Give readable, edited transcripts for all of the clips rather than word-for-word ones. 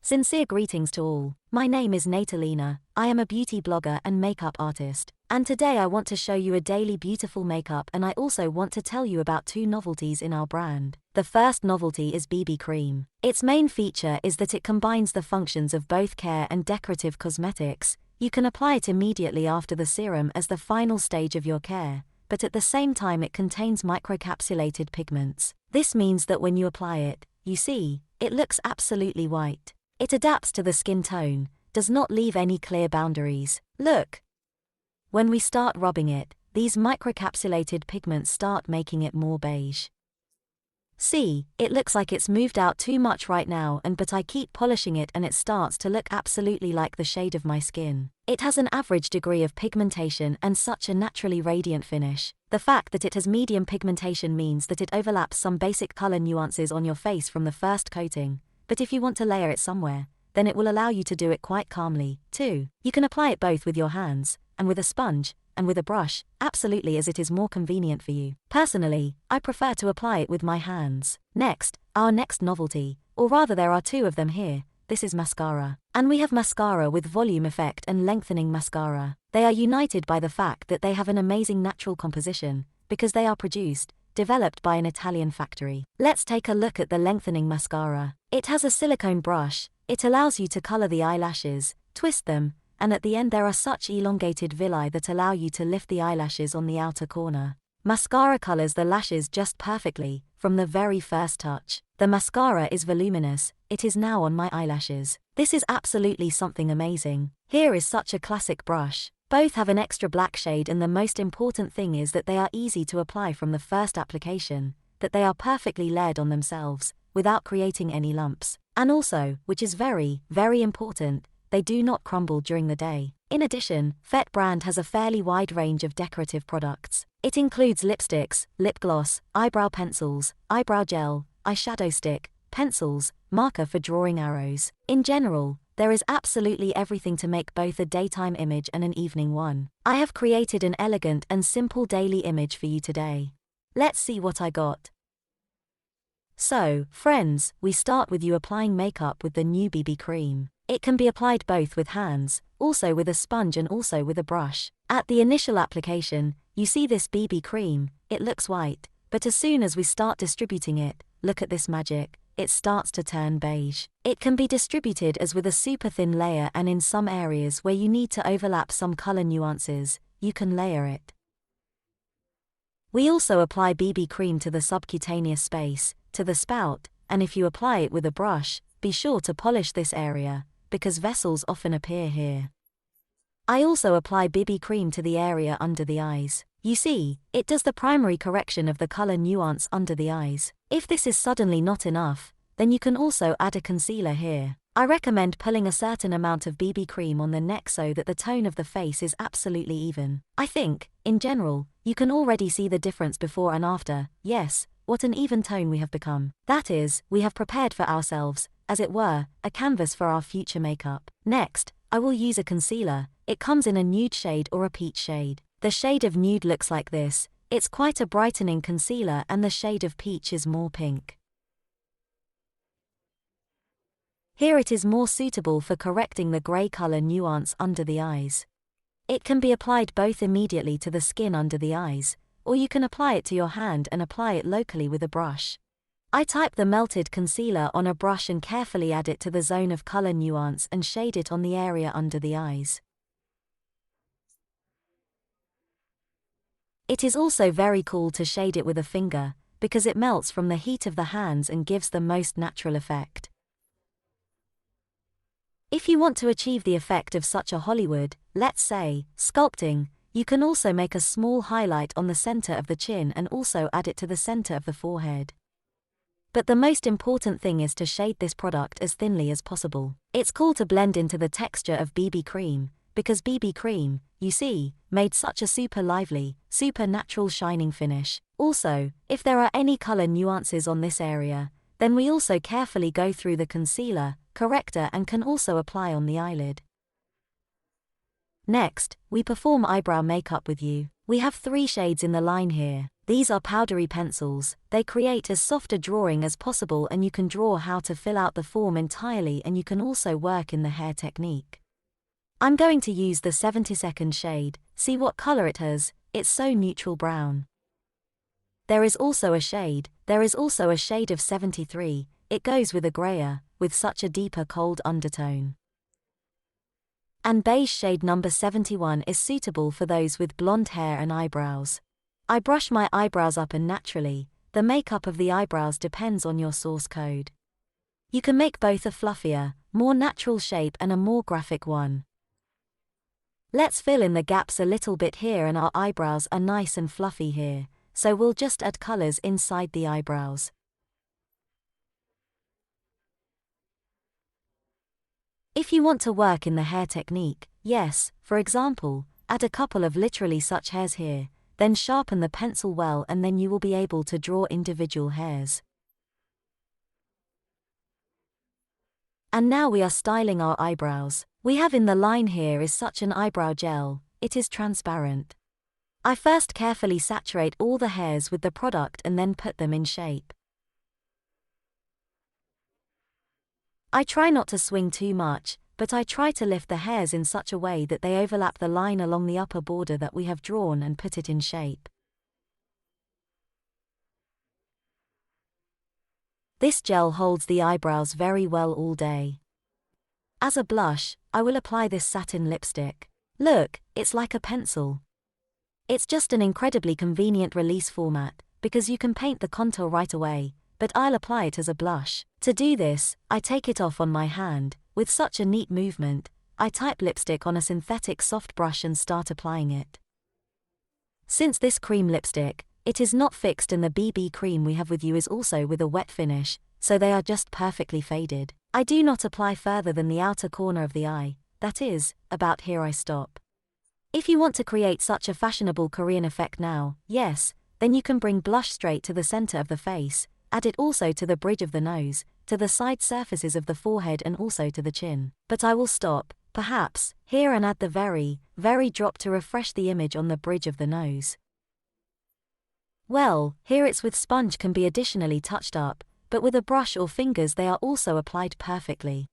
Sincere greetings to all. My name is Natalina. I am a beauty blogger and makeup artist. And today I want to show you a daily beautiful makeup, and I also want to tell you about two novelties in our brand. The first novelty is BB cream. Its main feature is that it combines the functions of both care and decorative cosmetics. You can apply it immediately after the serum as the final stage of your care, but at the same time it contains microcapsulated pigments. This means that when you apply it, you see, it looks absolutely white. It adapts to the skin tone, does not leave any clear boundaries. Look! When we start rubbing it, these microcapsulated pigments start making it more beige. See, it looks like it's moved out too much right now, but I keep polishing it and it starts to look absolutely like the shade of my skin. It has an average degree of pigmentation and such a naturally radiant finish. The fact that it has medium pigmentation means that it overlaps some basic color nuances on your face from the first coating, but if you want to layer it somewhere, then it will allow you to do it quite calmly, too. You can apply it both with your hands, and with a sponge, and with a brush, absolutely, as it is more convenient for you. Personally, I prefer to apply it with my hands. Next, our next novelty, or rather there are two of them here. This is mascara. And we have mascara with volume effect and lengthening mascara. They are united by the fact that they have an amazing natural composition, because they are developed by an Italian factory. Let's take a look at the lengthening mascara. It has a silicone brush. It allows you to color the eyelashes, twist them, and at the end there are such elongated villi that allow you to lift the eyelashes on the outer corner. Mascara colors the lashes just perfectly, from the very first touch. The mascara is voluminous. It is now on my eyelashes. This is absolutely something amazing. Here is such a classic brush. Both have an extra black shade, and the most important thing is that they are easy to apply from the first application, that they are perfectly layered on themselves, without creating any lumps. And also, which is very, very important, they do not crumble during the day. In addition, Fet brand has a fairly wide range of decorative products. It includes lipsticks, lip gloss, eyebrow pencils, eyebrow gel, eyeshadow stick, pencils, marker for drawing arrows. In general, there is absolutely everything to make both a daytime image and an evening one. I have created an elegant and simple daily image for you today. Let's see what I got. So, friends, we start with you applying makeup with the new BB cream. It can be applied both with hands, also with a sponge and also with a brush. At the initial application, you see this BB cream, it looks white, but as soon as we start distributing it, look at this magic, it starts to turn beige. It can be distributed as with a super thin layer, and in some areas where you need to overlap some color nuances, you can layer it. We also apply BB cream to the subcutaneous space, to the spout, and if you apply it with a brush, be sure to polish this area, because vessels often appear here. I also apply BB cream to the area under the eyes. You see, it does the primary correction of the color nuance under the eyes. If this is suddenly not enough, then you can also add a concealer here. I recommend pulling a certain amount of BB cream on the neck so that the tone of the face is absolutely even. I think, in general, you can already see the difference before and after. Yes, what an even tone we have become. That is, we have prepared for ourselves, as it were, a canvas for our future makeup. Next, I will use a concealer. It comes in a nude shade or a peach shade. The shade of nude looks like this. It's quite a brightening concealer, and the shade of peach is more pink. Here it is more suitable for correcting the grey color nuance under the eyes. It can be applied both immediately to the skin under the eyes, or you can apply it to your hand and apply it locally with a brush. I type the melted concealer on a brush and carefully add it to the zone of color nuance and shade it on the area under the eyes. It is also very cool to shade it with a finger, because it melts from the heat of the hands and gives the most natural effect. If you want to achieve the effect of such a Hollywood, let's say, sculpting, you can also make a small highlight on the center of the chin and also add it to the center of the forehead. But the most important thing is to shade this product as thinly as possible. It's cool to blend into the texture of BB cream, because BB cream, you see, made such a super lively, super natural shining finish. Also, if there are any color nuances on this area, then we also carefully go through the concealer, corrector, and can also apply on the eyelid. Next, we perform eyebrow makeup with you. We have 3 shades in the line here. These are powdery pencils. They create as soft a drawing as possible, and you can draw how to fill out the form entirely, and you can also work in the hair technique. I'm going to use the 72nd shade. See what color it has, it's so neutral brown. There is also a shade of 73, it goes with a grayer, with such a deeper cold undertone. And beige shade number 71 is suitable for those with blonde hair and eyebrows. I brush my eyebrows up, and naturally, the makeup of the eyebrows depends on your source code. You can make both a fluffier, more natural shape and a more graphic one. Let's fill in the gaps a little bit here, and our eyebrows are nice and fluffy here, so we'll just add colors inside the eyebrows. If you want to work in the hair technique, yes, for example, add a couple of literally such hairs here, then sharpen the pencil well, and then you will be able to draw individual hairs. And now we are styling our eyebrows. We have in the line here is such an eyebrow gel, it is transparent. I first carefully saturate all the hairs with the product and then put them in shape. I try not to swing too much, but I try to lift the hairs in such a way that they overlap the line along the upper border that we have drawn and put it in shape. This gel holds the eyebrows very well all day. As a blush, I will apply this satin lipstick. Look, it's like a pencil. It's just an incredibly convenient release format, because you can paint the contour right away, but I'll apply it as a blush. To do this, I take it off on my hand. With such a neat movement, I type lipstick on a synthetic soft brush and start applying it. Since this cream lipstick, it is not fixed, and the BB cream we have with you is also with a wet finish, so they are just perfectly faded. I do not apply further than the outer corner of the eye, that is, about here I stop. If you want to create such a fashionable Korean effect now, yes, then you can bring blush straight to the center of the face, add it also to the bridge of the nose, to the side surfaces of the forehead, and also to the chin. But I will stop, perhaps, here, and add the very drop to refresh the image on the bridge of the nose. Well, here it's with sponge can be additionally touched up, but with a brush or fingers they are also applied perfectly.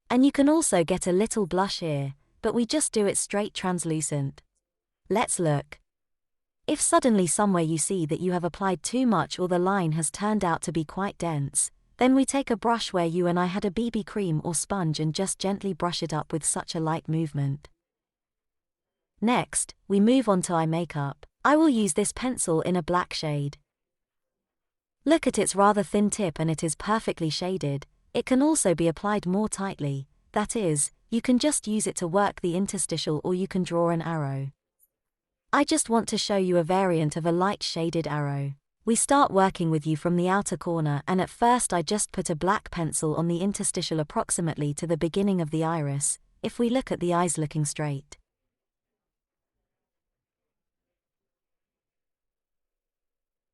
And you can also get a little blush here, but we just do it straight translucent. Let's look. If suddenly somewhere you see that you have applied too much or the line has turned out to be quite dense, then we take a brush where you and I had a BB cream or sponge and just gently brush it up with such a light movement. Next, we move on to eye makeup. I will use this pencil in a black shade. Look at its rather thin tip, and it is perfectly shaded. It can also be applied more tightly, that is, you can just use it to work the interstitial, or you can draw an arrow. I just want to show you a variant of a light shaded arrow. We start working with you from the outer corner, and at first I just put a black pencil on the interstitial approximately to the beginning of the iris, if we look at the eyes looking straight.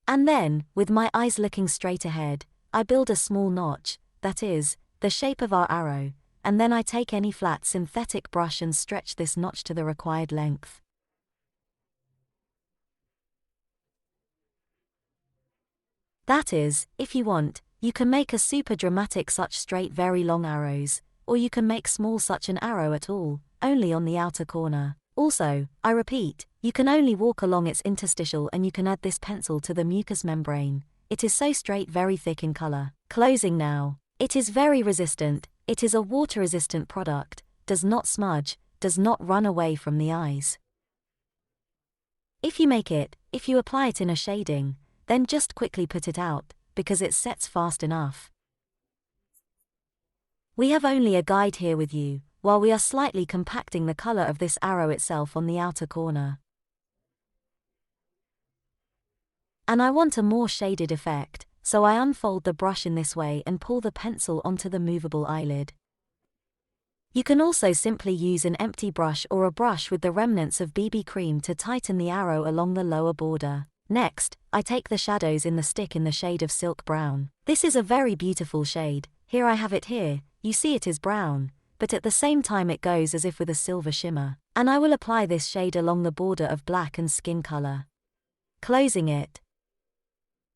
And then, with my eyes looking straight ahead, I build a small notch, that is, the shape of our arrow, and then I take any flat synthetic brush and stretch this notch to the required length. That is, if you want, you can make a super dramatic such straight very long arrows, or you can make small such an arrow at all, only on the outer corner. Also, I repeat, you can only walk along its interstitial, and you can add this pencil to the mucous membrane. It is so straight, very thick in color. Closing now. It is very resistant, it is a water-resistant product, does not smudge, does not run away from the eyes. If you apply it in a shading, then just quickly put it out, because it sets fast enough. We have only a guide here with you, while we are slightly compacting the color of this arrow itself on the outer corner. And I want a more shaded effect, so I unfold the brush in this way and pull the pencil onto the movable eyelid. You can also simply use an empty brush or a brush with the remnants of BB cream to tighten the arrow along the lower border. Next, I take the shadows in the stick in the shade of silk brown. This is a very beautiful shade. Here I have it here, you see it is brown, but at the same time it goes as if with a silver shimmer. And I will apply this shade along the border of black and skin color. closing it.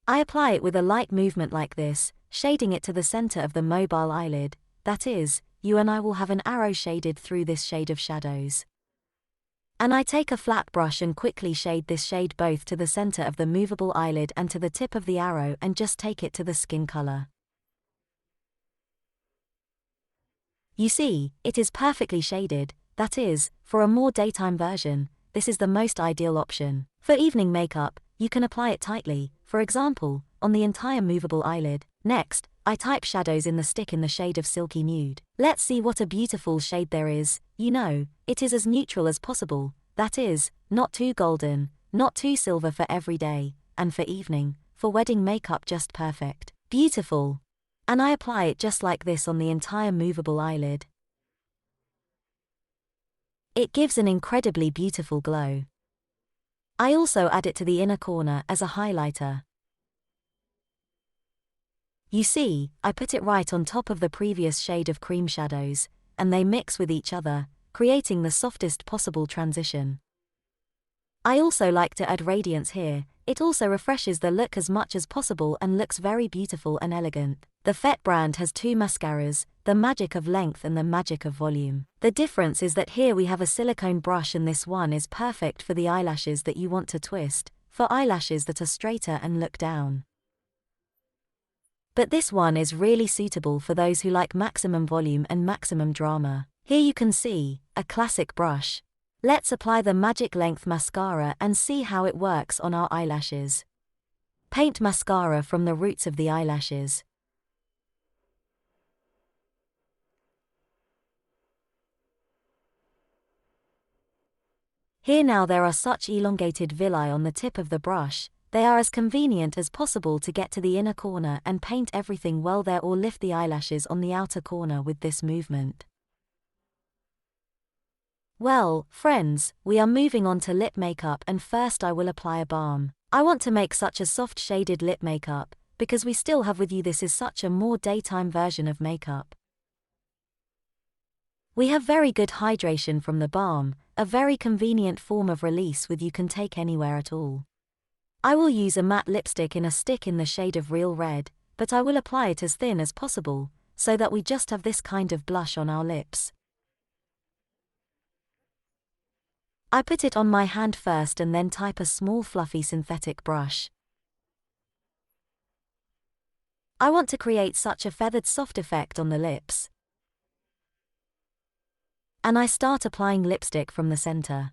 I apply it with a light movement like this, shading it to the center of the mobile eyelid, that is, you and I will have an arrow shaded through this shade of shadows. And I take a flat brush and quickly shade this shade both to the center of the movable eyelid and to the tip of the arrow and just take it to the skin color. You see, it is perfectly shaded, that is, for a more daytime version, this is the most ideal option. For evening makeup, you can apply it tightly, for example, on the entire movable eyelid. Next, I type shadows in the stick in the shade of Silky Nude. Let's see what a beautiful shade there is. You know, it is as neutral as possible, that is, not too golden, not too silver for every day, and for evening, for wedding makeup just perfect. Beautiful. And I apply it just like this on the entire movable eyelid. It gives an incredibly beautiful glow. I also add it to the inner corner as a highlighter. You see, I put it right on top of the previous shade of cream shadows, and they mix with each other, creating the softest possible transition. I also like to add radiance here. It also refreshes the look as much as possible and looks very beautiful and elegant. The Fet brand has two mascaras, the magic of length and the magic of volume. The difference is that here we have a silicone brush and this one is perfect for the eyelashes that you want to twist, for eyelashes that are straighter and look down. But this one is really suitable for those who like maximum volume and maximum drama. Here you can see, a classic brush. Let's apply the Magic Length Mascara and see how it works on our eyelashes. Paint mascara from the roots of the eyelashes. Here now there are such elongated villi on the tip of the brush. They are as convenient as possible to get to the inner corner and paint everything well there or lift the eyelashes on the outer corner with this movement. Well, friends, we are moving on to lip makeup and first I will apply a balm. I want to make such a soft shaded lip makeup, because we still have with you this is such a more daytime version of makeup. We have very good hydration from the balm, a very convenient form of release with you can take anywhere at all. I will use a matte lipstick in a stick in the shade of Real Red, but I will apply it as thin as possible, so that we just have this kind of blush on our lips. I put it on my hand first and then type a small fluffy synthetic brush. I want to create such a feathered soft effect on the lips. And I start applying lipstick from the center.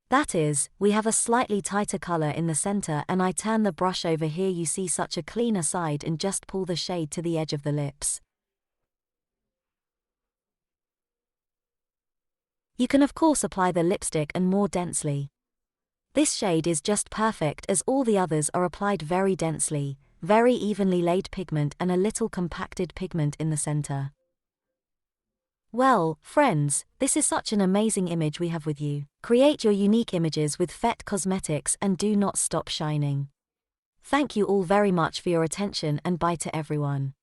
That is, we have a slightly tighter color in the center and I turn the brush over here you see such a cleaner side and just pull the shade to the edge of the lips. You can of course apply the lipstick and more densely. This shade is just perfect as all the others are applied very densely, very evenly laid pigment and a little compacted pigment in the center. Well, friends, this is such an amazing image we have with you. Create your unique images with Fet Cosmetics and do not stop shining. Thank you all very much for your attention and bye to everyone.